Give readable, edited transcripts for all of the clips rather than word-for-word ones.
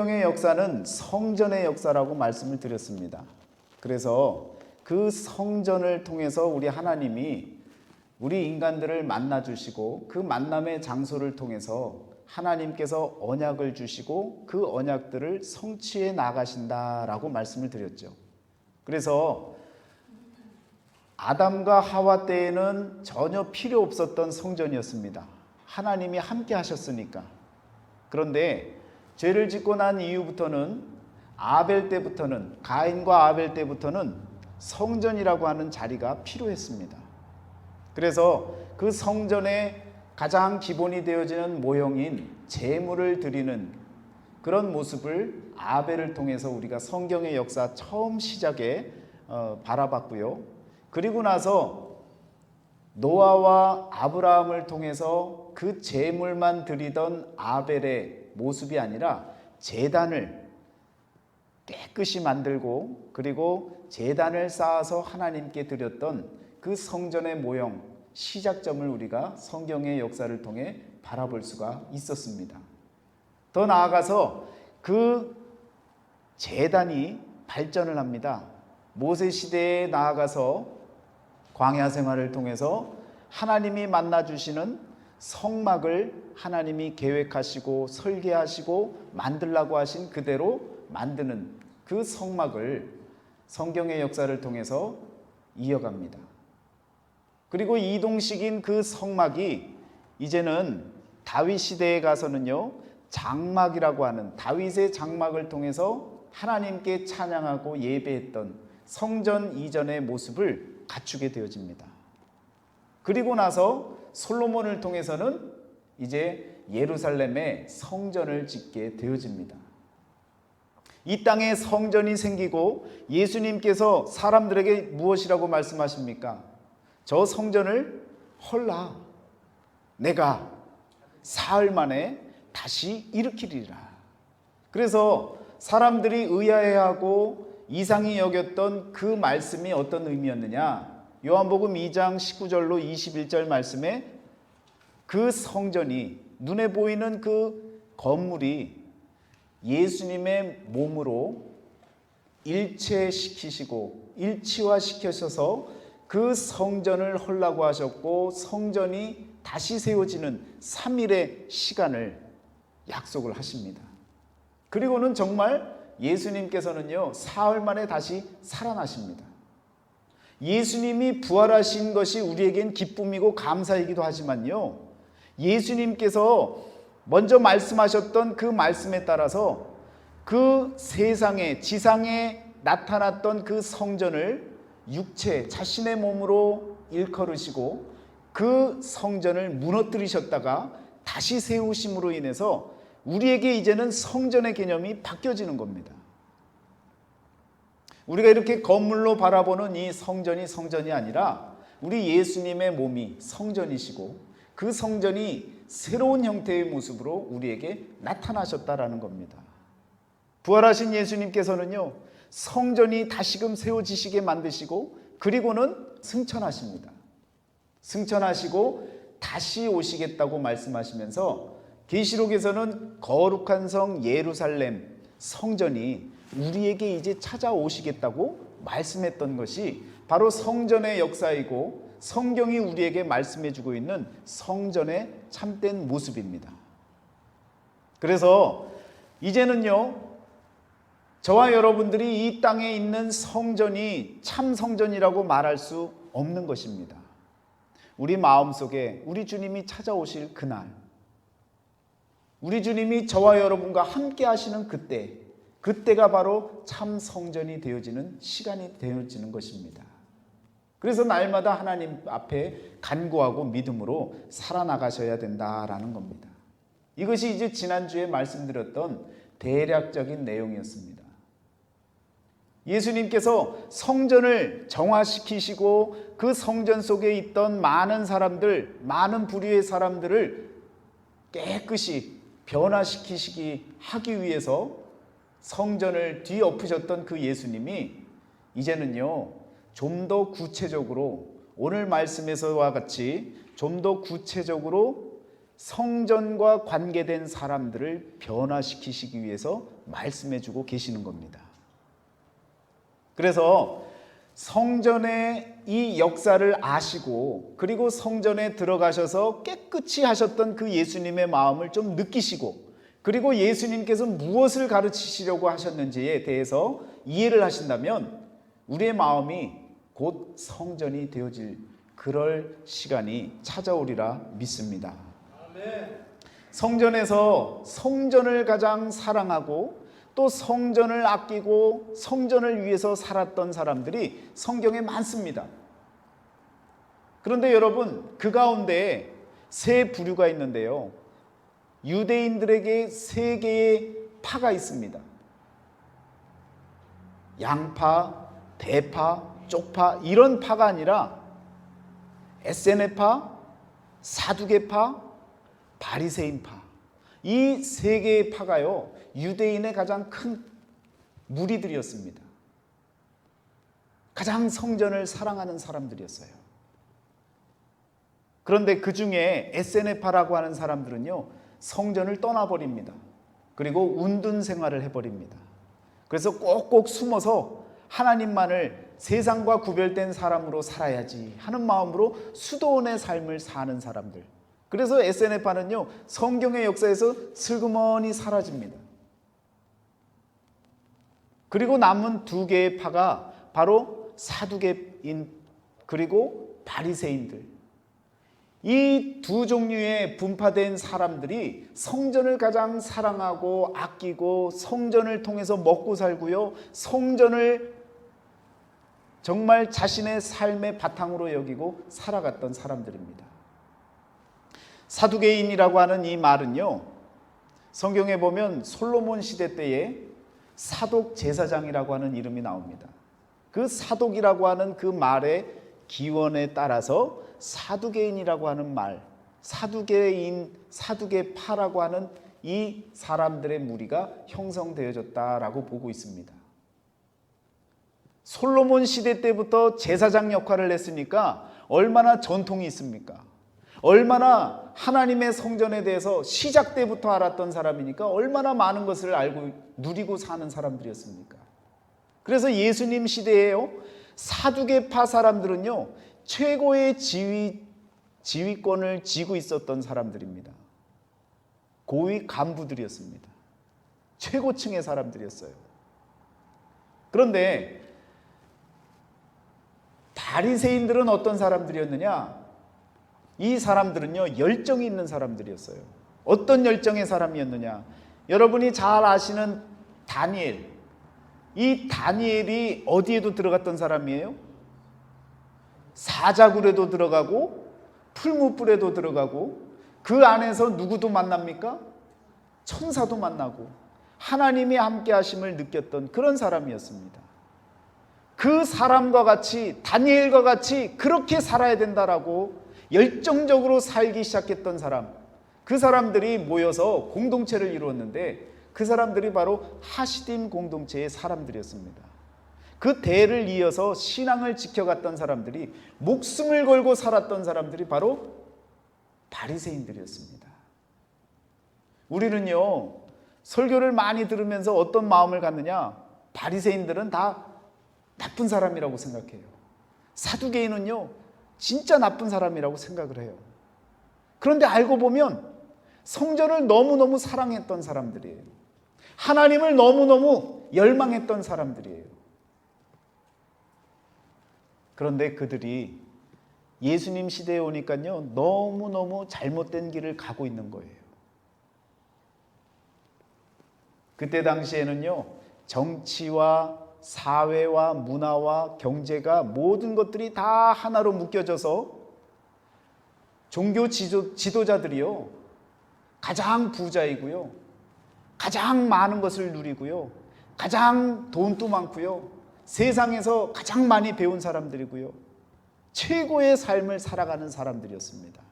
성경의 역사는 성전의 역사라고 말씀을 드렸습니다. 그래서 그 성전을 통해서 우리 하나님이 우리 인간들을 만나 주시고 그 만남의 장소를 통해서 하나님께서 언약을 주시고 그 언약들을 성취해 나가신다라고 말씀을 드렸죠. 그래서 아담과 하와 때에는 전혀 필요 없었던 성전이었습니다. 하나님이 함께 하셨으니까. 그런데 죄를 짓고 난 이후부터는 아벨 때부터는 가인과 아벨 때부터는 성전이라고 하는 자리가 필요했습니다. 그래서 그 성전의 가장 기본이 되어지는 모형인 제물을 드리는 그런 모습을 아벨을 통해서 우리가 성경의 역사 처음 시작에 바라봤고요. 그리고 나서 노아와 아브라함을 통해서 그 제물만 드리던 아벨의 모습이 아니라 제단을 깨끗이 만들고 그리고 제단을 쌓아서 하나님께 드렸던 그 성전의 모형, 시작점을 우리가 성경의 역사를 통해 바라볼 수가 있었습니다. 더 나아가서 그 제단이 발전을 합니다. 모세 시대에 나아가서 광야 생활을 통해서 하나님이 만나 주시는 성막을 하나님이 계획하시고 설계하시고 만들라고 하신 그대로 만드는 그 성막을 성경의 역사를 통해서 이어갑니다. 그리고 이동식인 그 성막이 이제는 다윗 시대에 가서는요, 장막이라고 하는 다윗의 장막을 통해서 하나님께 찬양하고 예배했던 성전 이전의 모습을 갖추게 되어집니다. 그리고 나서 솔로몬을 통해서는 이제 예루살렘에 성전을 짓게 되어집니다. 이 땅에 성전이 생기고 예수님께서 사람들에게 무엇이라고 말씀하십니까? 저 성전을 헐라 내가 사흘 만에 다시 일으키리라. 그래서 사람들이 의아해하고 이상히 여겼던 그 말씀이 어떤 의미였느냐? 요한복음 2장 19절로 21절 말씀에 그 성전이 눈에 보이는 그 건물이 예수님의 몸으로 일치화시키셔서 그 성전을 헐라고 하셨고 성전이 다시 세워지는 3일의 시간을 약속을 하십니다. 그리고는 정말 예수님께서는요, 사흘 만에 다시 살아나십니다. 예수님이 부활하신 것이 우리에겐 기쁨이고 감사이기도 하지만요, 예수님께서 먼저 말씀하셨던 그 말씀에 따라서 그 세상에 지상에 나타났던 그 성전을 육체 자신의 몸으로 일컬으시고 그 성전을 무너뜨리셨다가 다시 세우심으로 인해서 우리에게 이제는 성전의 개념이 바뀌어지는 겁니다. 우리가 이렇게 건물로 바라보는 이 성전이 성전이 아니라 우리 예수님의 몸이 성전이시고 그 성전이 새로운 형태의 모습으로 우리에게 나타나셨다라는 겁니다. 부활하신 예수님께서는요, 성전이 다시금 세워지시게 만드시고 그리고는 승천하십니다. 승천하시고 다시 오시겠다고 말씀하시면서 계시록에서는 거룩한 성 예루살렘 성전이 우리에게 이제 찾아오시겠다고 말씀했던 것이 바로 성전의 역사이고 성경이 우리에게 말씀해주고 있는 성전의 참된 모습입니다. 그래서 이제는요, 저와 여러분들이 이 땅에 있는 성전이 참 성전이라고 말할 수 없는 것입니다. 우리 마음속에 우리 주님이 찾아오실 그날, 우리 주님이 저와 여러분과 함께 하시는 그때가 바로 참 성전이 되어지는 시간이 되어지는 것입니다. 그래서 날마다 하나님 앞에 간구하고 믿음으로 살아나가셔야 된다라는 겁니다. 이것이 이제 지난주에 말씀드렸던 대략적인 내용이었습니다. 예수님께서 성전을 정화시키시고 그 성전 속에 있던 많은 사람들, 많은 부류의 사람들을 깨끗이 변화시키시기 하기 위해서 성전을 뒤엎으셨던 그 예수님이 이제는요, 좀 더 구체적으로 오늘 말씀에서와 같이 좀 더 구체적으로 성전과 관계된 사람들을 변화시키시기 위해서 말씀해 주고 계시는 겁니다. 그래서 성전의 이 역사를 아시고 그리고 성전에 들어가셔서 깨끗이 하셨던 그 예수님의 마음을 좀 느끼시고 그리고 예수님께서 무엇을 가르치시려고 하셨는지에 대해서 이해를 하신다면 우리의 마음이 곧 성전이 되어질 그럴 시간이 찾아오리라 믿습니다. 성전에서 성전을 가장 사랑하고 또 성전을 아끼고 성전을 위해서 살았던 사람들이 성경에 많습니다. 그런데 여러분, 그 가운데 세 부류가 있는데요. 유대인들에게 세 개의 파가 있습니다. 양파, 대파, 쪽파 이런 파가 아니라 에세네파, 사두개파, 바리새인파 이 세 개의 파가요 유대인의 가장 큰 무리들이었습니다. 가장 성전을 사랑하는 사람들이었어요. 그런데 그 중에 에세네파라고 하는 사람들은요 성전을 떠나버립니다. 그리고 운둔 생활을 해버립니다. 그래서 꼭꼭 숨어서 하나님만을 세상과 구별된 사람으로 살아야지 하는 마음으로 수도원의 삶을 사는 사람들. 그래서 에세네파는요 성경의 역사에서 슬그머니 사라집니다. 그리고 남은 두 개의 파가 바로 사두개인 그리고 바리새인들. 이 두 종류의 분파된 사람들이 성전을 가장 사랑하고 아끼고 성전을 통해서 먹고 살고요. 성전을 정말 자신의 삶의 바탕으로 여기고 살아갔던 사람들입니다. 사두개인이라고 하는 이 말은요. 성경에 보면 솔로몬 시대 때에 사독 제사장이라고 하는 이름이 나옵니다. 그 사독이라고 하는 그 말의 기원에 따라서 사두개인이라고 하는 말, 사두개인, 사두개파라고 하는 이 사람들의 무리가 형성되어졌다라고 보고 있습니다. 솔로몬 시대 때부터 제사장 역할을 했으니까 얼마나 전통이 있습니까? 얼마나 하나님의 성전에 대해서 시작 때부터 알았던 사람이니까 얼마나 많은 것을 알고 누리고 사는 사람들이었습니까? 그래서 예수님 시대에요 사두개파 사람들은요 최고의 지휘권을 쥐고 있었던 사람들입니다. 고위 간부들이었습니다. 최고층의 사람들이었어요. 그런데 바리새인들은 어떤 사람들이었느냐? 이 사람들은요 열정이 있는 사람들이었어요. 어떤 열정의 사람이었느냐? 여러분이 잘 아시는 다니엘. 이 다니엘이 어디에도 들어갔던 사람이에요? 사자굴에도 들어가고 풀무불에도 들어가고 그 안에서 누구도 만납니까? 천사도 만나고 하나님이 함께 하심을 느꼈던 그런 사람이었습니다. 그 사람과 같이 다니엘과 같이 그렇게 살아야 된다라고 열정적으로 살기 시작했던 사람, 그 사람들이 모여서 공동체를 이루었는데 그 사람들이 바로 하시딤 공동체의 사람들이었습니다. 그 대를 이어서 신앙을 지켜갔던 사람들이 목숨을 걸고 살았던 사람들이 바로 바리새인들이었습니다. 우리는요 설교를 많이 들으면서 어떤 마음을 갖느냐? 바리새인들은 다 나쁜 사람이라고 생각해요. 사두개인은요 진짜 나쁜 사람이라고 생각을 해요. 그런데 알고 보면 성전을 너무너무 사랑했던 사람들이에요. 하나님을 너무너무 열망했던 사람들이에요. 그런데 그들이 예수님 시대에 오니까요 너무너무 잘못된 길을 가고 있는 거예요. 그때 당시에는요 정치와 사회와 문화와 경제가 모든 것들이 다 하나로 묶여져서 종교 지도자들이요 가장 부자이고요 가장 많은 것을 누리고요 가장 돈도 많고요 세상에서 가장 많이 배운 사람들이고요 최고의 삶을 살아가는 사람들이었습니다.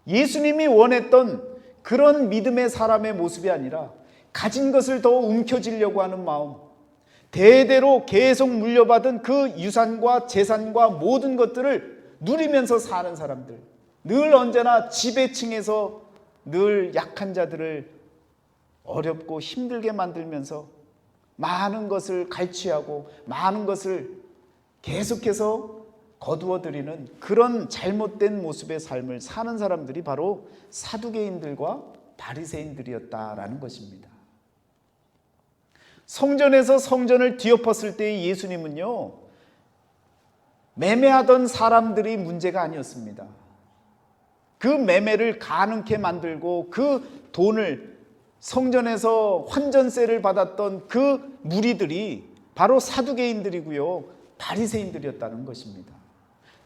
예수님이 원했던 그런 믿음의 사람의 모습이 아니라 가진 것을 더 움켜쥐려고 하는 마음, 대대로 계속 물려받은 그 유산과 재산과 모든 것들을 누리면서 사는 사람들, 늘 언제나 지배층에서 늘 약한 자들을 어렵고 힘들게 만들면서 많은 것을 갈취하고 많은 것을 계속해서 거두어들이는 그런 잘못된 모습의 삶을 사는 사람들이 바로 사두개인들과 바리새인들이었다라는 것입니다. 성전에서 성전을 뒤엎었을 때 예수님은요, 매매하던 사람들이 문제가 아니었습니다. 그 매매를 가능케 만들고 그 돈을 성전에서 환전세를 받았던 그 무리들이 바로 사두개인들이고요, 바리새인들이었다는 것입니다.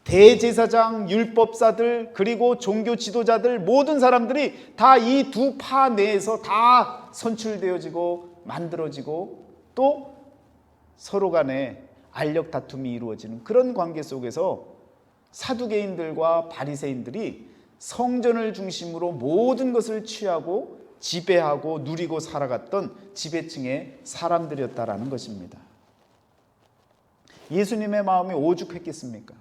대제사장, 율법사들, 그리고 종교 지도자들, 모든 사람들이 다 이 두 파 내에서 다 선출되어지고 만들어지고 또 서로 간에 알력 다툼이 이루어지는 그런 관계 속에서 사두개인들과 바리새인들이 성전을 중심으로 모든 것을 취하고 지배하고 누리고 살아갔던 지배층의 사람들이었다라는 것입니다. 예수님의 마음이 오죽했겠습니까?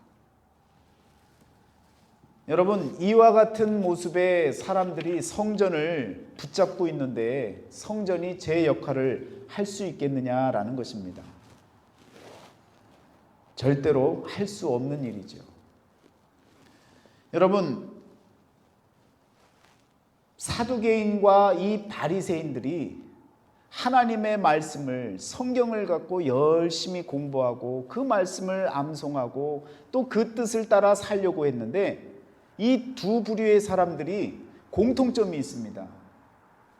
여러분, 이와 같은 모습의 사람들이 성전을 붙잡고 있는데 성전이 제 역할을 할 수 있겠느냐라는 것입니다. 절대로 할 수 없는 일이죠. 여러분, 사두개인과 이 바리새인들이 하나님의 말씀을, 성경을 갖고 열심히 공부하고 그 말씀을 암송하고 또 그 뜻을 따라 살려고 했는데 이 두 부류의 사람들이 공통점이 있습니다.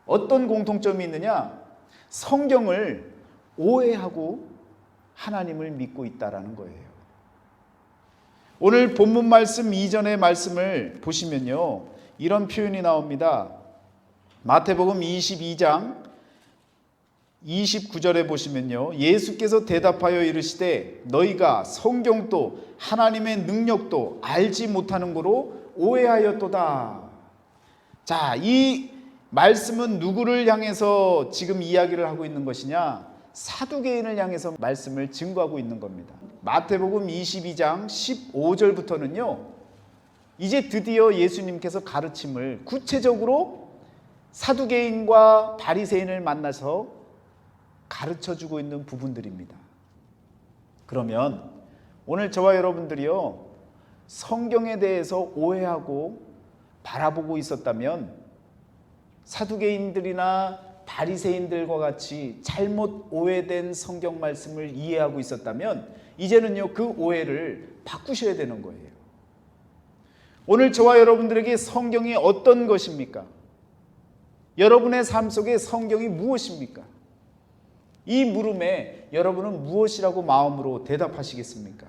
어떤 공통점이 있느냐? 성경을 오해하고 하나님을 믿고 있다라는 거예요. 오늘 본문 말씀 이전의 말씀을 보시면요, 이런 표현이 나옵니다. 마태복음 22장 29절에 보시면요, 예수께서 대답하여 이르시되 너희가 성경도 하나님의 능력도 알지 못하는 거로 오해하였도다. 자, 이 말씀은 누구를 향해서 지금 이야기를 하고 있는 것이냐? 사두개인을 향해서 말씀을 증거하고 있는 겁니다. 마태복음 22장 15절부터는요, 이제 드디어 예수님께서 가르침을 구체적으로 사두개인과 바리새인을 만나서 가르쳐주고 있는 부분들입니다. 그러면 오늘 저와 여러분들이요, 성경에 대해서 오해하고 바라보고 있었다면 사두개인들이나 바리새인들과 같이 잘못 오해된 성경 말씀을 이해하고 있었다면 이제는요, 그 오해를 바꾸셔야 되는 거예요. 오늘 저와 여러분들에게 성경이 어떤 것입니까? 여러분의 삶 속에 성경이 무엇입니까? 이 물음에 여러분은 무엇이라고 마음으로 대답하시겠습니까?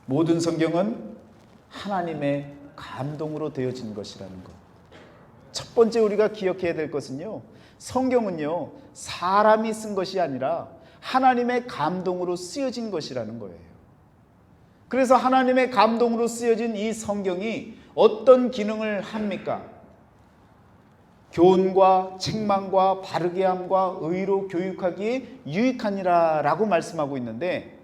모든 성경은 하나님의 감동으로 되어진 것이라는 것. 첫 번째 우리가 기억해야 될 것은요, 성경은요, 사람이 쓴 것이 아니라 하나님의 감동으로 쓰여진 것이라는 거예요. 그래서 하나님의 감동으로 쓰여진 이 성경이 어떤 기능을 합니까? 교훈과 책망과 바르게 함과 의로 교육하기에 유익하니라 라고 말씀하고 있는데,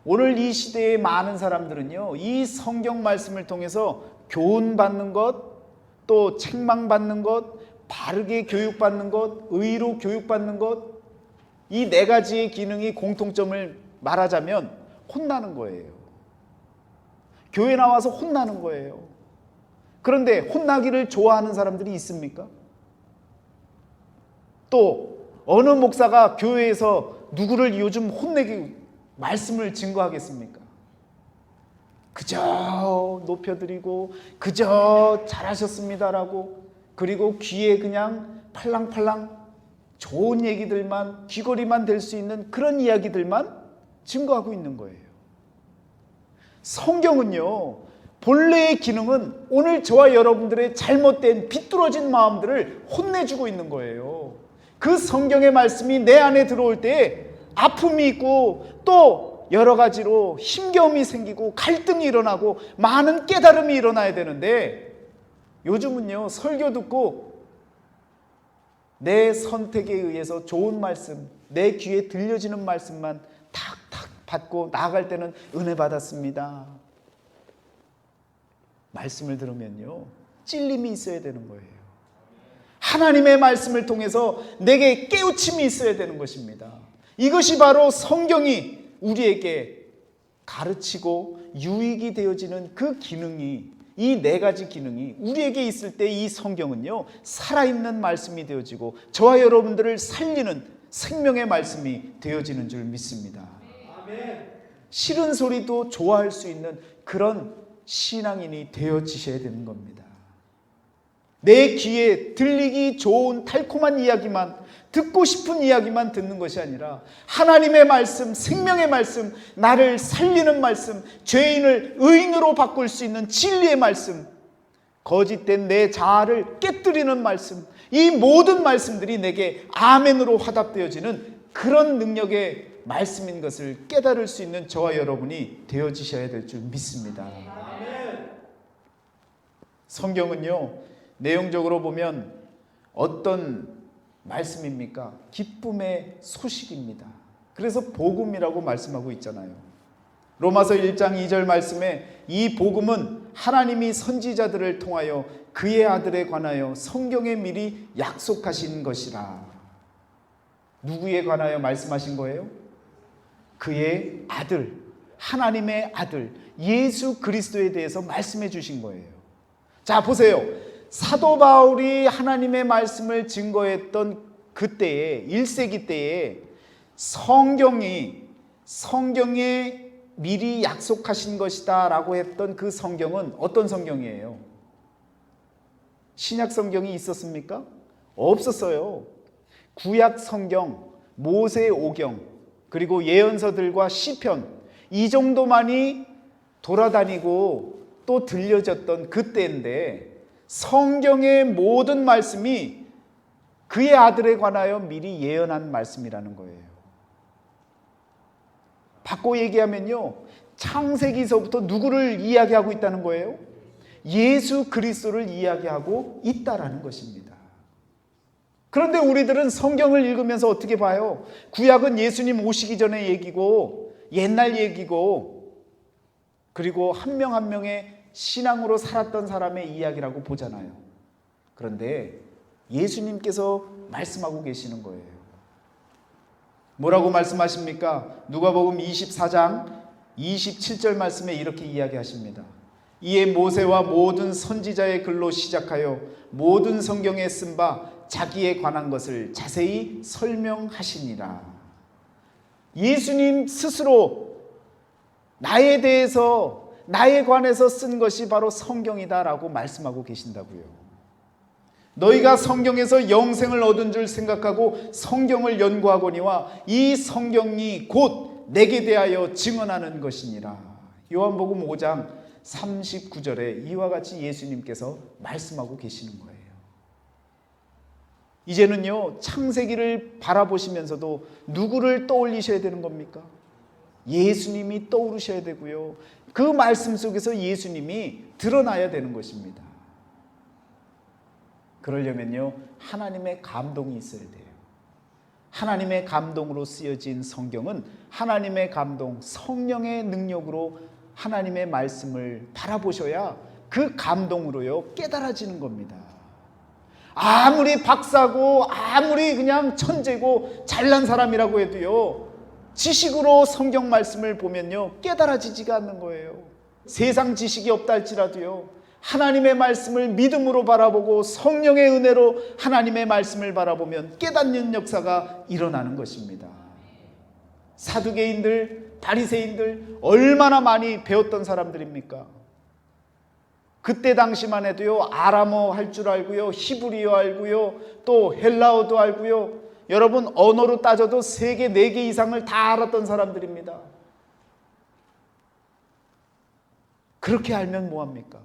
오늘 이 시대의 많은 사람들은요, 이 성경 말씀을 통해서 교훈받는 것, 또 책망받는 것, 바르게 교육받는 것, 의로 교육받는 것, 이 네 가지의 기능이 공통점을 말하자면 혼나는 거예요. 교회 나와서 혼나는 거예요. 그런데 혼나기를 좋아하는 사람들이 있습니까? 또 어느 목사가 교회에서 누구를 요즘 혼내기 말씀을 증거하겠습니까? 그저 높여드리고 그저 잘하셨습니다라고, 그리고 귀에 그냥 팔랑팔랑 좋은 얘기들만, 귀걸이만 될 수 있는 그런 이야기들만 증거하고 있는 거예요. 성경은요, 본래의 기능은 오늘 저와 여러분들의 잘못된 비뚤어진 마음들을 혼내주고 있는 거예요. 그 성경의 말씀이 내 안에 들어올 때 아픔이 있고 또 여러 가지로 힘겨움이 생기고 갈등이 일어나고 많은 깨달음이 일어나야 되는데, 요즘은요, 설교 듣고 내 선택에 의해서 좋은 말씀, 내 귀에 들려지는 말씀만 탁탁 받고 나아갈 때는 은혜 받았습니다. 말씀을 들으면요, 찔림이 있어야 되는 거예요. 하나님의 말씀을 통해서 내게 깨우침이 있어야 되는 것입니다. 이것이 바로 성경이 우리에게 가르치고 유익이 되어지는 그 기능이, 이 네 가지 기능이 우리에게 있을 때 이 성경은요, 살아있는 말씀이 되어지고 저와 여러분들을 살리는 생명의 말씀이 되어지는 줄 믿습니다. 싫은 소리도 좋아할 수 있는 그런 신앙인이 되어지셔야 되는 겁니다. 내 귀에 들리기 좋은 달콤한 이야기만, 듣고 싶은 이야기만 듣는 것이 아니라 하나님의 말씀, 생명의 말씀, 나를 살리는 말씀, 죄인을 의인으로 바꿀 수 있는 진리의 말씀, 거짓된 내 자아를 깨뜨리는 말씀, 이 모든 말씀들이 내게 아멘으로 화답되어지는 그런 능력의 말씀인 것을 깨달을 수 있는 저와 여러분이 되어지셔야 될 줄 믿습니다. 성경은요, 내용적으로 보면 어떤 말씀입니까? 기쁨의 소식입니다. 그래서 복음이라고 말씀하고 있잖아요. 로마서 1장 2절 말씀에 이 복음은 하나님이 선지자들을 통하여 그의 아들에 관하여 성경에 미리 약속하신 것이라. 누구에 관하여 말씀하신 거예요? 그의 아들, 하나님의 아들 예수 그리스도에 대해서 말씀해 주신 거예요. 자, 보세요. 사도 바울이 하나님의 말씀을 증거했던 그때에, 1세기 때에 성경에 미리 약속하신 것이다 라고 했던 그 성경은 어떤 성경이에요? 신약 성경이 있었습니까? 없었어요. 구약 성경, 모세 오경, 그리고 예언서들과 시편, 이 정도만이 돌아다니고 또 들려졌던 그때인데, 성경의 모든 말씀이 그의 아들에 관하여 미리 예언한 말씀이라는 거예요. 바꿔 얘기하면요, 창세기서부터 누구를 이야기하고 있다는 거예요? 예수 그리스도를 이야기하고 있다라는 것입니다. 그런데 우리들은 성경을 읽으면서 어떻게 봐요? 구약은 예수님 오시기 전의 얘기고, 옛날 얘기고, 그리고 한 명 한 명의 신앙으로 살았던 사람의 이야기라고 보잖아요. 그런데 예수님께서 말씀하고 계시는 거예요. 뭐라고 말씀하십니까? 누가복음 24장 27절 말씀에 이렇게 이야기하십니다. 이에 모세와 모든 선지자의 글로 시작하여 모든 성경에 쓴 바 자기에 관한 것을 자세히 설명하시니라. 예수님 스스로 나에 대해서, 나에 관해서 쓴 것이 바로 성경이다라고 말씀하고 계신다고요. 너희가 성경에서 영생을 얻은 줄 생각하고 성경을 연구하거니와 이 성경이 곧 내게 대하여 증언하는 것이니라. 요한복음 5장 39절에 이와 같이 예수님께서 말씀하고 계시는 거예요. 이제는요, 창세기를 바라보시면서도 누구를 떠올리셔야 되는 겁니까? 예수님이 떠오르셔야 되고요, 그 말씀 속에서 예수님이 드러나야 되는 것입니다. 그러려면요, 하나님의 감동이 있어야 돼요. 하나님의 감동으로 쓰여진 성경은 하나님의 감동, 성령의 능력으로 하나님의 말씀을 바라보셔야 그 감동으로요, 깨달아지는 겁니다. 아무리 박사고 아무리 그냥 천재고 잘난 사람이라고 해도요, 지식으로 성경 말씀을 보면요, 깨달아지지가 않는 거예요. 세상 지식이 없다 할지라도요, 하나님의 말씀을 믿음으로 바라보고 성령의 은혜로 하나님의 말씀을 바라보면 깨닫는 역사가 일어나는 것입니다. 사두개인들, 바리새인들 얼마나 많이 배웠던 사람들입니까? 그때 당시만 해도요, 아람어 할 줄 알고요, 히브리어 알고요, 또 헬라어도 알고요, 여러분 언어로 따져도 3개, 4개 이상을 다 알았던 사람들입니다. 그렇게 알면 뭐합니까?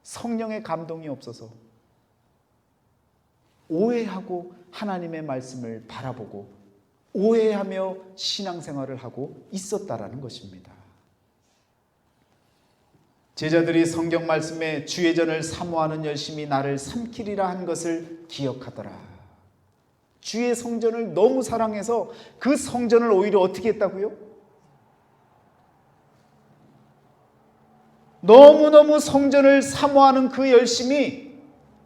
성령의 감동이 없어서 오해하고 하나님의 말씀을 바라보고 오해하며 신앙생활을 하고 있었다라는 것입니다. 제자들이 성경 말씀에 주의 전을 사모하는 열심이 나를 삼키리라 한 것을 기억하더라. 주의 성전을 너무 사랑해서 그 성전을 오히려 어떻게 했다고요? 너무너무 성전을 사모하는 그 열심이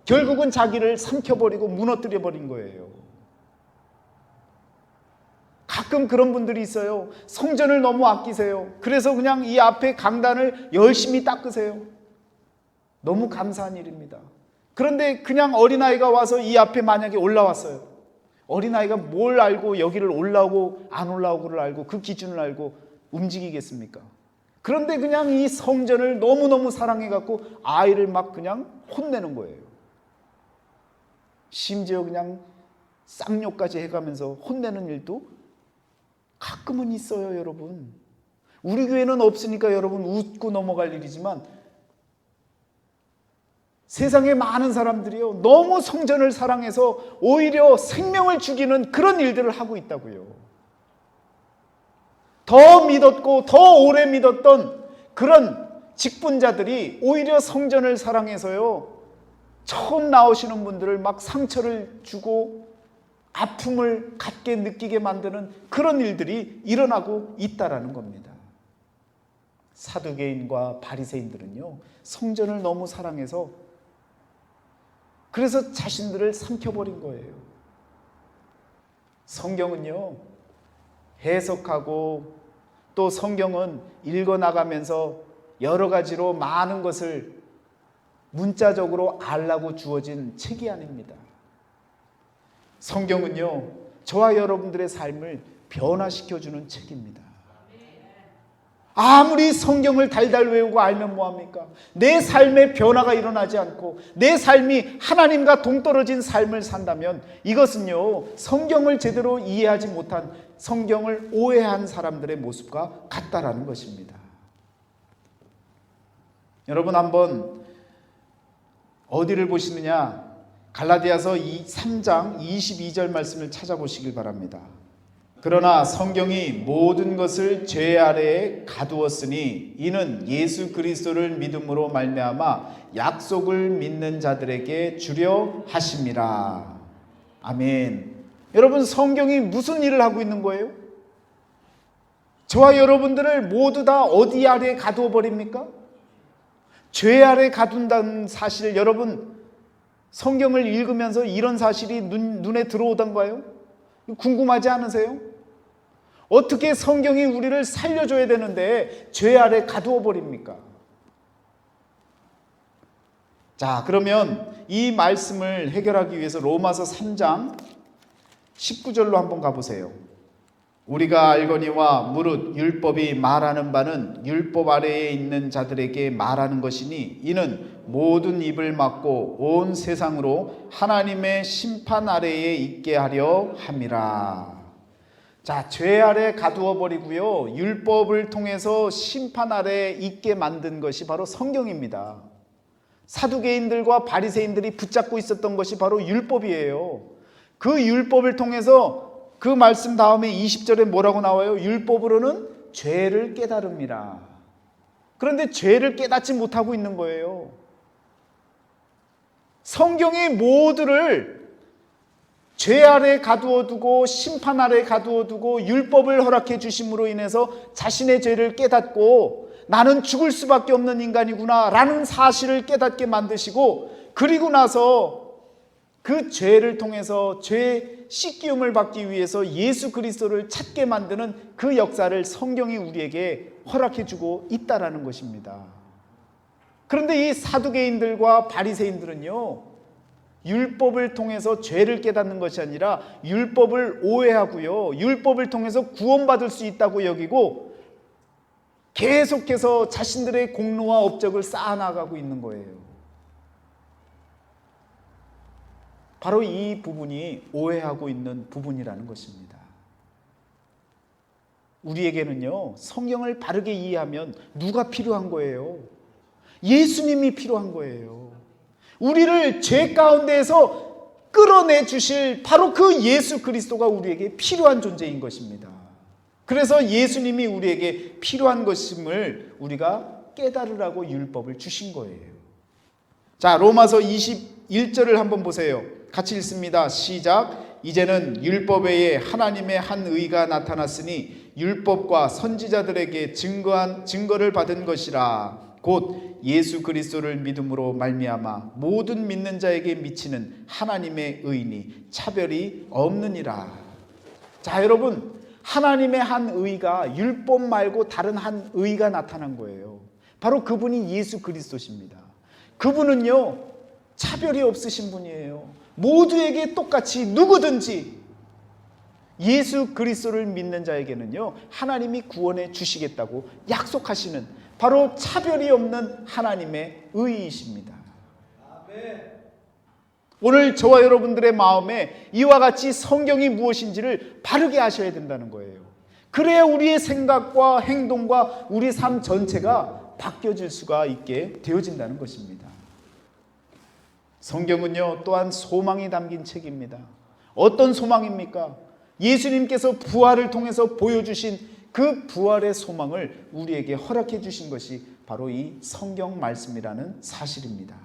결국은 자기를 삼켜버리고 무너뜨려 버린 거예요. 가끔 그런 분들이 있어요. 성전을 너무 아끼세요. 그래서 그냥 이 앞에 강단을 열심히 닦으세요. 너무 감사한 일입니다. 그런데 그냥 어린아이가 와서 이 앞에 만약에 올라왔어요. 어린아이가 뭘 알고 여기를 올라오고 안 올라오고를 알고 그 기준을 알고 움직이겠습니까? 그런데 그냥 이 성전을 너무너무 사랑해갖고 아이를 막 그냥 혼내는 거예요. 심지어 그냥 쌍욕까지 해가면서 혼내는 일도 가끔은 있어요, 여러분. 우리 교회는 없으니까 여러분 웃고 넘어갈 일이지만 세상에 많은 사람들이요, 너무 성전을 사랑해서 오히려 생명을 죽이는 그런 일들을 하고 있다고요. 더 믿었고 더 오래 믿었던 그런 직분자들이 오히려 성전을 사랑해서요, 처음 나오시는 분들을 막 상처를 주고 아픔을 갖게 느끼게 만드는 그런 일들이 일어나고 있다라는 겁니다. 사두개인과 바리새인들은요, 성전을 너무 사랑해서 그래서 자신들을 삼켜버린 거예요. 성경은요, 해석하고 또 성경은 읽어나가면서 여러 가지로 많은 것을 문자적으로 알라고 주어진 책이 아닙니다. 성경은요, 저와 여러분들의 삶을 변화시켜주는 책입니다. 아무리 성경을 달달 외우고 알면 뭐합니까? 내 삶에 변화가 일어나지 않고 내 삶이 하나님과 동떨어진 삶을 산다면 이것은요, 성경을 제대로 이해하지 못한, 성경을 오해한 사람들의 모습과 같다라는 것입니다. 여러분 한번 어디를 보시느냐? 갈라디아서 3장 22절 말씀을 찾아보시길 바랍니다. 그러나 성경이 모든 것을 죄 아래에 가두었으니 이는 예수 그리스도를 믿음으로 말미암아 약속을 믿는 자들에게 주려 하심이라. 아멘. 여러분, 성경이 무슨 일을 하고 있는 거예요? 저와 여러분들을 모두 다 어디 아래에 가두어 버립니까? 죄 아래에 가둔다는 사실, 여러분 성경을 읽으면서 이런 사실이 눈에 들어오던가요? 궁금하지 않으세요? 어떻게 성경이 우리를 살려줘야 되는데 죄 아래 가두어 버립니까? 자, 그러면 이 말씀을 해결하기 위해서 로마서 3장 19절로 한번 가보세요. 우리가 알거니와 무릇 율법이 말하는 바는 율법 아래에 있는 자들에게 말하는 것이니 이는 모든 입을 막고 온 세상으로 하나님의 심판 아래에 있게 하려 함이라. 자, 죄 아래 가두어 버리고요, 율법을 통해서 심판 아래에 있게 만든 것이 바로 성경입니다. 사두개인들과 바리새인들이 붙잡고 있었던 것이 바로 율법이에요. 그 율법을 통해서 그 말씀 다음에 20절에 뭐라고 나와요? 율법으로는 죄를 깨달음이라. 그런데 죄를 깨닫지 못하고 있는 거예요. 성경이 모두를 죄 아래 가두어 두고 심판 아래 가두어 두고 율법을 허락해 주심으로 인해서 자신의 죄를 깨닫고 나는 죽을 수밖에 없는 인간이구나 라는 사실을 깨닫게 만드시고, 그리고 나서 그 죄를 통해서 죄 씻기움을 받기 위해서 예수 그리스도를 찾게 만드는 그 역사를 성경이 우리에게 허락해 주고 있다라는 것입니다. 그런데 이 사두개인들과 바리새인들은요, 율법을 통해서 죄를 깨닫는 것이 아니라 율법을 오해하고요, 율법을 통해서 구원받을 수 있다고 여기고 계속해서 자신들의 공로와 업적을 쌓아나가고 있는 거예요. 바로 이 부분이 오해하고 있는 부분이라는 것입니다. 우리에게는요, 성경을 바르게 이해하면 누가 필요한 거예요? 예수님이 필요한 거예요. 우리를 죄 가운데에서 끌어내 주실 바로 그 예수 그리스도가 우리에게 필요한 존재인 것입니다. 그래서 예수님이 우리에게 필요한 것임을 우리가 깨달으라고 율법을 주신 거예요. 자, 로마서 21절을 한번 보세요. 같이 읽습니다. 시작. 이제는 율법 외에 하나님의 한 의가 나타났으니 율법과 선지자들에게 증거를 받은 것이라. 곧 예수 그리스도를 믿음으로 말미암아 모든 믿는 자에게 미치는 하나님의 의니 차별이 없느니라. 자, 여러분, 하나님의 한 의가 율법 말고 다른 한 의가 나타난 거예요. 바로 그분이 예수 그리스도십니다. 그분은요, 차별이 없으신 분이에요. 모두에게 똑같이 누구든지 예수 그리스도를 믿는 자에게는요, 하나님이 구원해 주시겠다고 약속하시는 바로 차별이 없는 하나님의 의이십니다. 오늘 저와 여러분들의 마음에 이와 같이 성경이 무엇인지를 바르게 아셔야 된다는 거예요. 그래야 우리의 생각과 행동과 우리 삶 전체가 바뀌어질 수가 있게 되어진다는 것입니다. 성경은요, 또한 소망이 담긴 책입니다. 어떤 소망입니까? 예수님께서 부활을 통해서 보여주신 그 부활의 소망을 우리에게 허락해 주신 것이 바로 이 성경 말씀이라는 사실입니다.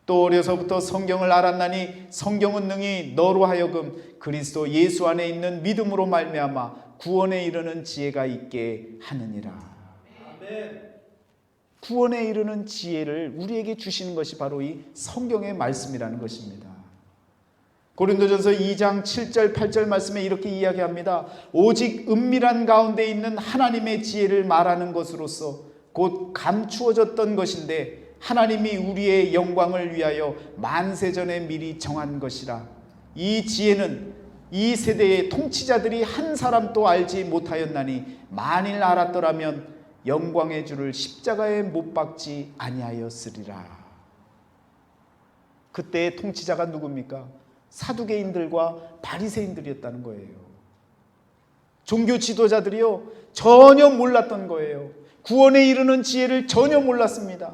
또 어려서부터 성경을 알았나니 성경은 능히 너로 하여금 그리스도 예수 안에 있는 믿음으로 말미암아 구원에 이르는 지혜가 있게 하느니라. 아멘. 구원에 이르는 지혜를 우리에게 주시는 것이 바로 이 성경의 말씀이라는 것입니다. 고린도전서 2장 7절 8절 말씀에 이렇게 이야기합니다. 오직 은밀한 가운데 있는 하나님의 지혜를 말하는 것으로서 곧 감추어졌던 것인데 하나님이 우리의 영광을 위하여 만세전에 미리 정한 것이라. 이 지혜는 이 세대의 통치자들이 한 사람도 알지 못하였나니 만일 알았더라면 영광의 주를 십자가에 못 박지 아니하였으리라. 그때의 통치자가 누굽니까? 사두개인들과 바리새인들이었다는 거예요. 종교 지도자들이요, 전혀 몰랐던 거예요. 구원에 이르는 지혜를 전혀 몰랐습니다.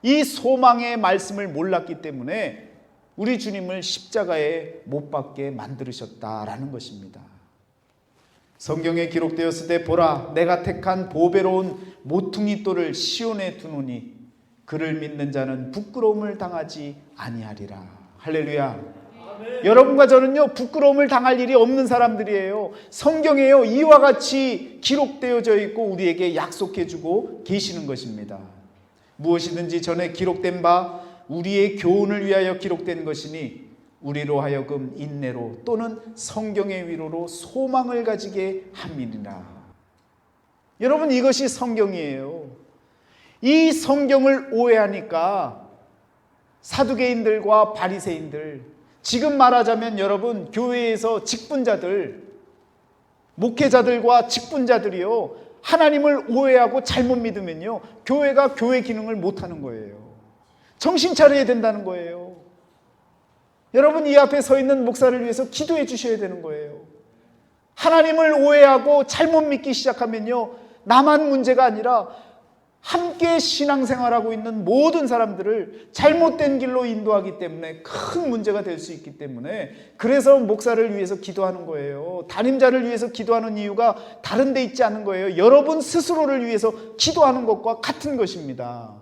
이 소망의 말씀을 몰랐기 때문에 우리 주님을 십자가에 못 박게 만들으셨다라는 것입니다. 성경에 기록되었을 때 보라, 내가 택한 보배로운 모퉁이 돌을 시온에 두노니 그를 믿는 자는 부끄러움을 당하지 아니하리라. 할렐루야. 여러분과 저는요, 부끄러움을 당할 일이 없는 사람들이에요. 성경에요, 이와 같이 기록되어져 있고 우리에게 약속해주고 계시는 것입니다. 무엇이든지 전에 기록된 바 우리의 교훈을 위하여 기록된 것이니 우리로 하여금 인내로 또는 성경의 위로로 소망을 가지게 함이니라. 여러분, 이것이 성경이에요. 이 성경을 오해하니까 사두개인들과 바리새인들, 지금 말하자면 여러분, 교회에서 직분자들, 목회자들과 직분자들이요, 하나님을 오해하고 잘못 믿으면요, 교회가 교회 기능을 못하는 거예요. 정신 차려야 된다는 거예요. 여러분, 이 앞에 서 있는 목사를 위해서 기도해 주셔야 되는 거예요. 하나님을 오해하고 잘못 믿기 시작하면요, 나만 문제가 아니라 함께 신앙생활하고 있는 모든 사람들을 잘못된 길로 인도하기 때문에 큰 문제가 될 수 있기 때문에, 그래서 목사를 위해서 기도하는 거예요. 담임자를 위해서 기도하는 이유가 다른 데 있지 않은 거예요. 여러분 스스로를 위해서 기도하는 것과 같은 것입니다.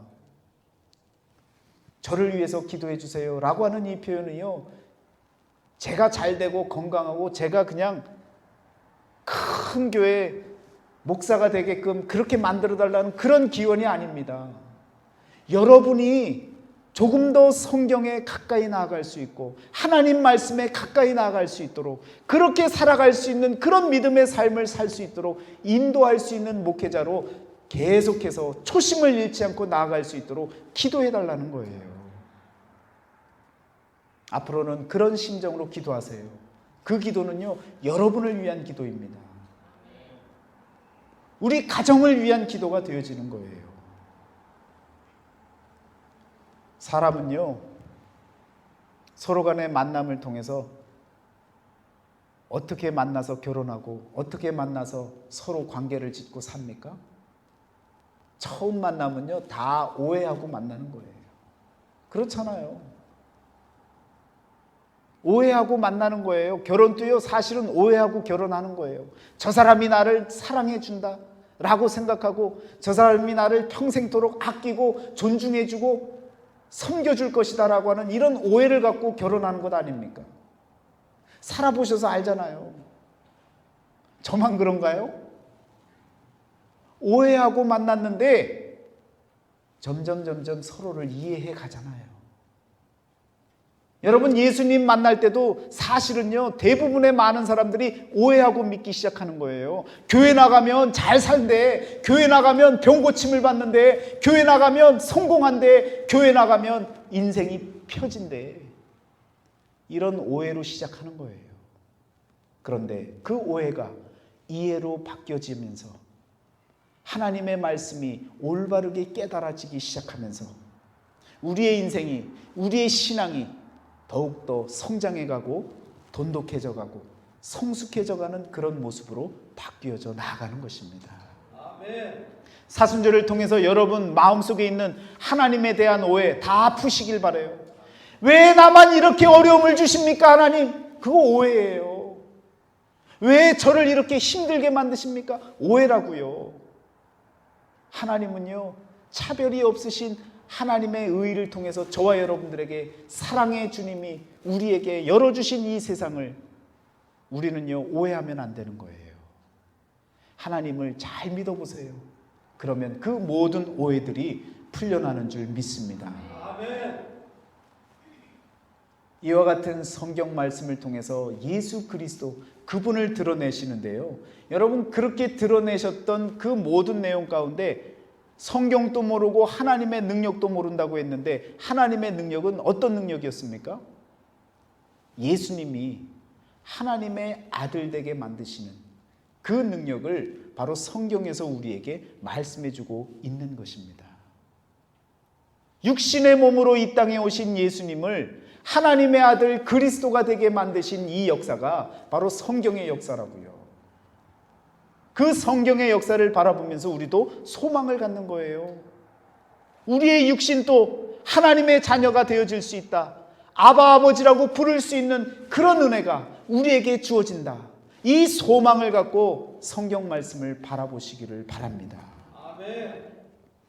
저를 위해서 기도해 주세요 라고 하는 이 표현이요, 제가 잘 되고 건강하고 제가 그냥 큰 교회 목사가 되게끔 그렇게 만들어달라는 그런 기원이 아닙니다. 여러분이 조금 더 성경에 가까이 나아갈 수 있고 하나님 말씀에 가까이 나아갈 수 있도록, 그렇게 살아갈 수 있는 그런 믿음의 삶을 살 수 있도록 인도할 수 있는 목회자로 계속해서 초심을 잃지 않고 나아갈 수 있도록 기도해달라는 거예요. 앞으로는 그런 심정으로 기도하세요. 그 기도는요, 여러분을 위한 기도입니다. 우리 가정을 위한 기도가 되어지는 거예요. 사람은요, 서로 간의 만남을 통해서 어떻게 만나서 결혼하고 어떻게 만나서 서로 관계를 짓고 삽니까? 처음 만나면요, 다 오해하고 만나는 거예요. 그렇잖아요. 오해하고 만나는 거예요. 결혼도요, 사실은 오해하고 결혼하는 거예요. 저 사람이 나를 사랑해 준다 라고 생각하고, 저 사람이 나를 평생토록 아끼고 존중해주고 섬겨줄 것이다 라고 하는 이런 오해를 갖고 결혼하는 것 아닙니까? 살아보셔서 알잖아요. 저만 그런가요? 오해하고 만났는데 점점 서로를 이해해 가잖아요. 여러분, 예수님 만날 때도 사실은요, 대부분의 많은 사람들이 오해하고 믿기 시작하는 거예요. 교회 나가면 잘 산대, 교회 나가면 병 고침을 받는데, 교회 나가면 성공한대, 교회 나가면 인생이 펴진대. 이런 오해로 시작하는 거예요. 그런데 그 오해가 이해로 바뀌어지면서 하나님의 말씀이 올바르게 깨달아지기 시작하면서 우리의 인생이, 우리의 신앙이 더욱더 성장해가고 돈독해져가고 성숙해져가는 그런 모습으로 바뀌어져 나아가는 것입니다. 아멘. 사순절을 통해서 여러분 마음속에 있는 하나님에 대한 오해 다 푸시길 바라요. 왜 나만 이렇게 어려움을 주십니까, 하나님? 그거 오해예요. 왜 저를 이렇게 힘들게 만드십니까? 오해라고요. 하나님은요, 차별이 없으신 하나님의 의를 통해서 저와 여러분들에게 사랑의 주님이 우리에게 열어주신 이 세상을 우리는요, 오해하면 안 되는 거예요. 하나님을 잘 믿어보세요. 그러면 그 모든 오해들이 풀려나는 줄 믿습니다. 아멘. 이와 같은 성경 말씀을 통해서 예수 그리스도 그분을 드러내시는데요, 여러분, 그렇게 드러내셨던 그 모든 내용 가운데 성경도 모르고 하나님의 능력도 모른다고 했는데, 하나님의 능력은 어떤 능력이었습니까? 예수님이 하나님의 아들 되게 만드시는 그 능력을 바로 성경에서 우리에게 말씀해주고 있는 것입니다. 육신의 몸으로 이 땅에 오신 예수님을 하나님의 아들 그리스도가 되게 만드신 이 역사가 바로 성경의 역사라고요. 그 성경의 역사를 바라보면서 우리도 소망을 갖는 거예요. 우리의 육신도 하나님의 자녀가 되어질 수 있다, 아바 아버지라고 부를 수 있는 그런 은혜가 우리에게 주어진다. 이 소망을 갖고 성경 말씀을 바라보시기를 바랍니다. 아멘.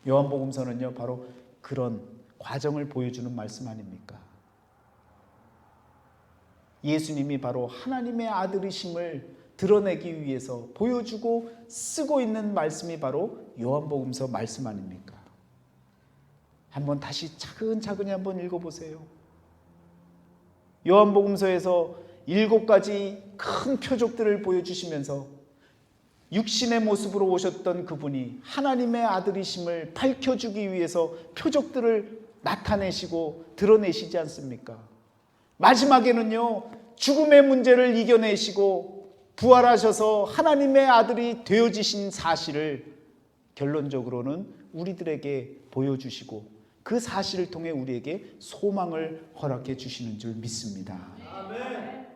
요한복음서는요, 바로 그런 과정을 보여주는 말씀 아닙니까? 예수님이 바로 하나님의 아들이심을 드러내기 위해서 보여주고 쓰고 있는 말씀이 바로 요한복음서 말씀 아닙니까? 한번 다시 차근차근히 한번 읽어보세요. 요한복음서에서 7가지 큰 표적들을 보여주시면서 육신의 모습으로 오셨던 그분이 하나님의 아들이심을 밝혀주기 위해서 표적들을 나타내시고 드러내시지 않습니까? 마지막에는요, 죽음의 문제를 이겨내시고 부활하셔서 하나님의 아들이 되어지신 사실을 결론적으로는 우리들에게 보여주시고 그 사실을 통해 우리에게 소망을 허락해 주시는 줄 믿습니다. 아멘.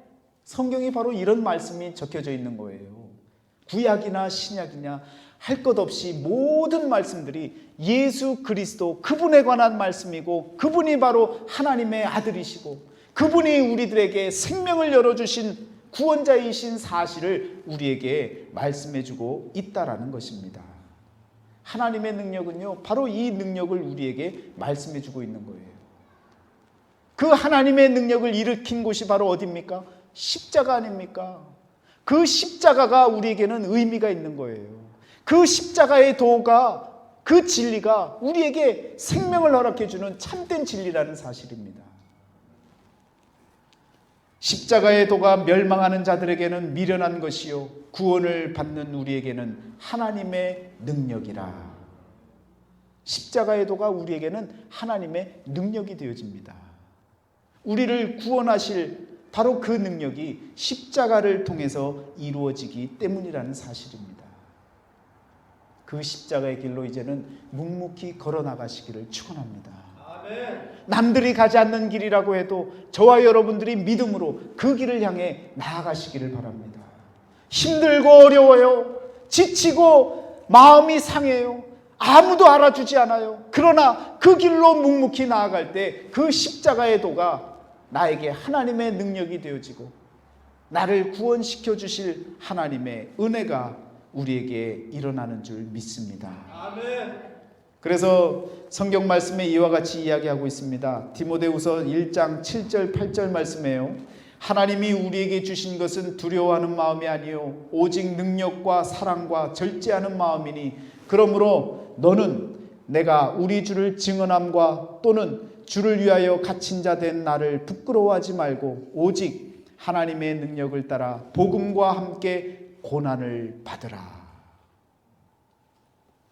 성경이 바로 이런 말씀이 적혀져 있는 거예요. 구약이나 신약이냐 할 것 없이 모든 말씀들이 예수 그리스도 그분에 관한 말씀이고, 그분이 바로 하나님의 아들이시고 그분이 우리들에게 생명을 열어주신 구원자이신 사실을 우리에게 말씀해주고 있다라는 것입니다. 하나님의 능력은요, 바로 이 능력을 우리에게 말씀해주고 있는 거예요. 그 하나님의 능력을 일으킨 곳이 바로 어디입니까? 십자가 아닙니까? 그 십자가가 우리에게는 의미가 있는 거예요. 그 십자가의 도가, 그 진리가 우리에게 생명을 허락해주는 참된 진리라는 사실입니다. 십자가의 도가 멸망하는 자들에게는 미련한 것이요 구원을 받는 우리에게는 하나님의 능력이라. 십자가의 도가 우리에게는 하나님의 능력이 되어집니다. 우리를 구원하실 바로 그 능력이 십자가를 통해서 이루어지기 때문이라는 사실입니다. 그 십자가의 길로 이제는 묵묵히 걸어나가시기를 축원합니다. 남들이 가지 않는 길이라고 해도 저와 여러분들이 믿음으로 그 길을 향해 나아가시기를 바랍니다. 힘들고 어려워요. 지치고 마음이 상해요. 아무도 알아주지 않아요. 그러나 그 길로 묵묵히 나아갈 때 그 십자가의 도가 나에게 하나님의 능력이 되어지고 나를 구원시켜 주실 하나님의 은혜가 우리에게 일어나는 줄 믿습니다. 아멘. 그래서 성경 말씀에 이와 같이 이야기하고 있습니다. 디모데후서 1장 7절 8절 말씀이에요. 하나님이 우리에게 주신 것은 두려워하는 마음이 아니요 오직 능력과 사랑과 절제하는 마음이니 그러므로 너는 내가 우리 주를 증언함과 또는 주를 위하여 갇힌 자 된 나를 부끄러워하지 말고 오직 하나님의 능력을 따라 복음과 함께 고난을 받으라.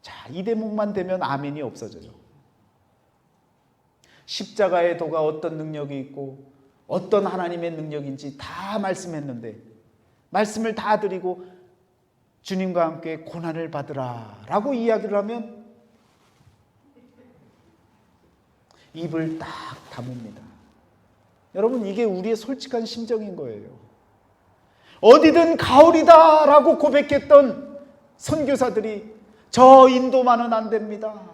자, 이 대목만 되면 아멘이 없어져요. 십자가의 도가 어떤 능력이 있고 어떤 하나님의 능력인지 다 말씀했는데, 말씀을 다 드리고 주님과 함께 고난을 받으라 라고 이야기를 하면 입을 딱 다뭅니다. 여러분, 이게 우리의 솔직한 심정인 거예요. 어디든 가오리다 라고 고백했던 선교사들이 저 인도만은 안 됩니다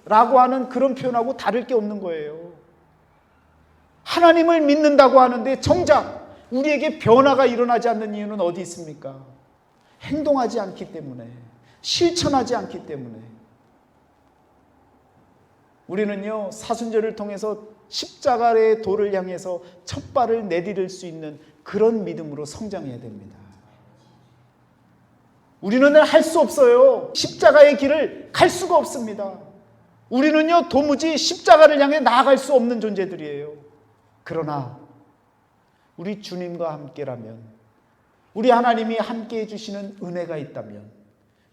라고 하는 그런 표현하고 다를 게 없는 거예요. 하나님을 믿는다고 하는데 정작 우리에게 변화가 일어나지 않는 이유는 어디 있습니까? 행동하지 않기 때문에, 실천하지 않기 때문에. 우리는요, 사순절을 통해서 십자가의 도를 향해서 첫 발을 내디딜 수 있는 그런 믿음으로 성장해야 됩니다. 우리는 할 수 없어요. 십자가의 길을 갈 수가 없습니다. 우리는요, 도무지 십자가를 향해 나아갈 수 없는 존재들이에요. 그러나 우리 주님과 함께라면, 우리 하나님이 함께 해주시는 은혜가 있다면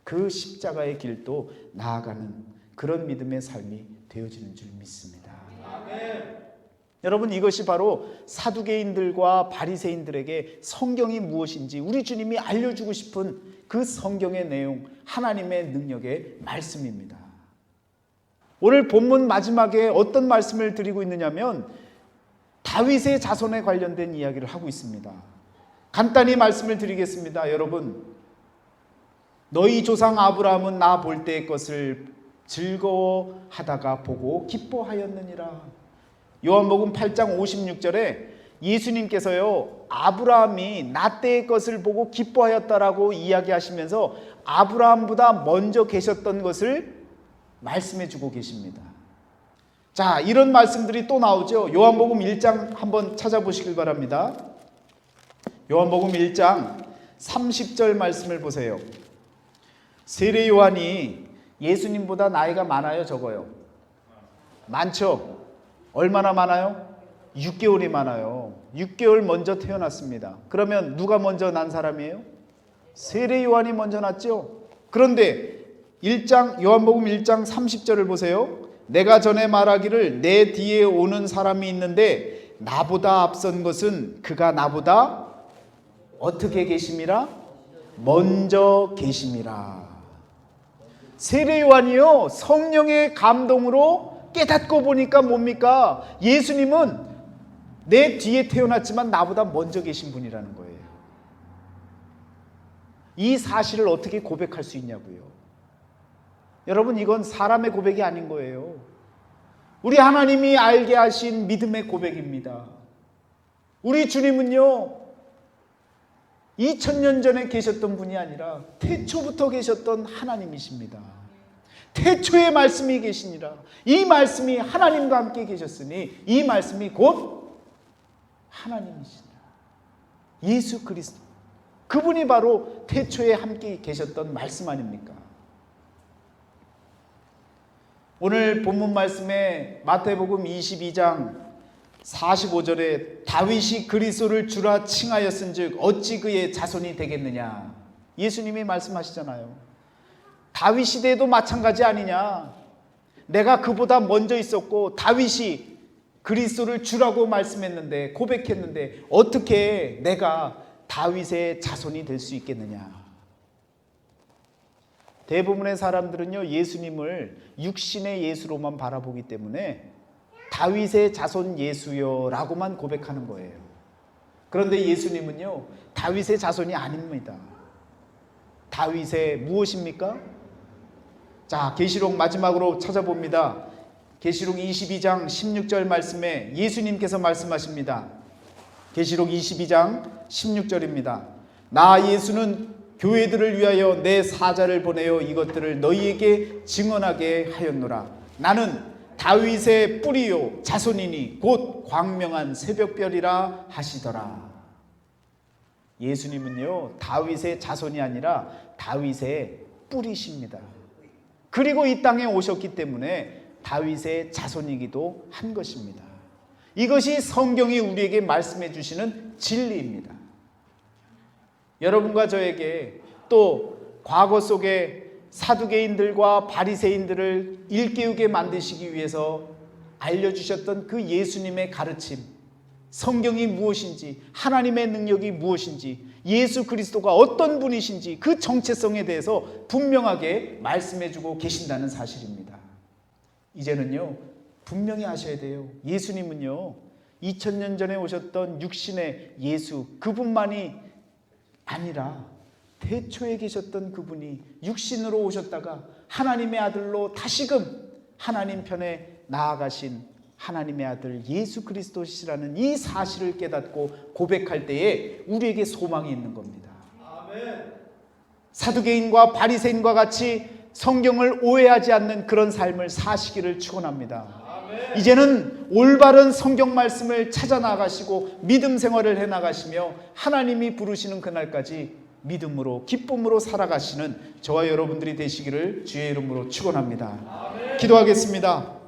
그 십자가의 길도 나아가는 그런 믿음의 삶이 되어지는 줄 믿습니다. 아멘. 여러분, 이것이 바로 사두개인들과 바리새인들에게 성경이 무엇인지 우리 주님이 알려주고 싶은 그 성경의 내용, 하나님의 능력의 말씀입니다. 오늘 본문 마지막에 어떤 말씀을 드리고 있느냐면 다윗의 자손에 관련된 이야기를 하고 있습니다. 간단히 말씀을 드리겠습니다. 여러분, 너희 조상 아브라함은 나 볼 때의 것을 즐거워하다가 보고 기뻐하였느니라. 요한복음 8장 56절에 예수님께서요, 아브라함이 나 때의 것을 보고 기뻐하였다라고 이야기하시면서 아브라함보다 먼저 계셨던 것을 말씀해 주고 계십니다. 자, 이런 말씀들이 또 나오죠. 요한복음 1장 한번 찾아보시길 바랍니다. 요한복음 1장 30절 말씀을 보세요. 세례 요한이 예수님보다 나이가 많아요, 적어요? 많죠? 얼마나 많아요? 6개월이 많아요. 6개월 먼저 태어났습니다. 그러면 누가 먼저 난 사람이에요? 세례 요한이 먼저 났죠. 그런데 요한복음 1장 30절을 보세요. 내가 전에 말하기를 내 뒤에 오는 사람이 있는데 나보다 앞선 것은 그가 나보다 어떻게 계심이라? 먼저 계심이라. 세례 요한이요, 성령의 감동으로 깨닫고 보니까 뭡니까? 예수님은 내 뒤에 태어났지만 나보다 먼저 계신 분이라는 거예요. 이 사실을 어떻게 고백할 수 있냐고요. 여러분, 이건 사람의 고백이 아닌 거예요. 우리 하나님이 알게 하신 믿음의 고백입니다. 우리 주님은요, 2000년 전에 계셨던 분이 아니라 태초부터 계셨던 하나님이십니다. 태초의 말씀이 계시니라. 이 말씀이 하나님과 함께 계셨으니 이 말씀이 곧 하나님이시다. 예수 그리스도, 그분이 바로 태초에 함께 계셨던 말씀 아닙니까? 오늘 본문 말씀에 마태복음 22장 45절에 다윗이 그리스도를 주라 칭하였은즉 어찌 그의 자손이 되겠느냐. 예수님이 말씀하시잖아요. 다윗 시대에도 마찬가지 아니냐. 내가 그보다 먼저 있었고 다윗이 그리스도를 주라고 말씀했는데, 고백했는데 어떻게 내가 다윗의 자손이 될 수 있겠느냐. 대부분의 사람들은요, 예수님을 육신의 예수로만 바라보기 때문에 다윗의 자손 예수여 라고만 고백하는 거예요. 그런데 예수님은요, 다윗의 자손이 아닙니다. 다윗의 무엇입니까? 자, 계시록 마지막으로 찾아봅니다. 계시록 22장 16절 말씀에 예수님께서 말씀하십니다. 계시록 22장 16절입니다. 나 예수는 교회들을 위하여 내 사자를 보내어 이것들을 너희에게 증언하게 하였노라. 나는 다윗의 뿌리요 자손이니 곧 광명한 새벽별이라 하시더라. 예수님은요, 다윗의 자손이 아니라 다윗의 뿌리십니다. 그리고 이 땅에 오셨기 때문에 다윗의 자손이기도 한 것입니다. 이것이 성경이 우리에게 말씀해 주시는 진리입니다. 여러분과 저에게 또 과거 속에 사두개인들과 바리새인들을 일깨우게 만드시기 위해서 알려주셨던 그 예수님의 가르침, 성경이 무엇인지, 하나님의 능력이 무엇인지, 예수 그리스도가 어떤 분이신지 그 정체성에 대해서 분명하게 말씀해주고 계신다는 사실입니다. 이제는요, 분명히 아셔야 돼요. 예수님은요, 2000년 전에 오셨던 육신의 예수 그분만이 아니라 태초에 계셨던 그분이 육신으로 오셨다가 하나님의 아들로 다시금 하나님 편에 나아가신 하나님의 아들 예수 그리스도시라는 이 사실을 깨닫고 고백할 때에 우리에게 소망이 있는 겁니다. 아멘. 사두개인과 바리새인과 같이 성경을 오해하지 않는 그런 삶을 사시기를 축원합니다. 아멘. 이제는 올바른 성경 말씀을 찾아 나가시고 믿음 생활을 해 나가시며 하나님이 부르시는 그날까지 믿음으로 기쁨으로 살아가시는 저와 여러분들이 되시기를 주의 이름으로 축원합니다. 아멘. 기도하겠습니다.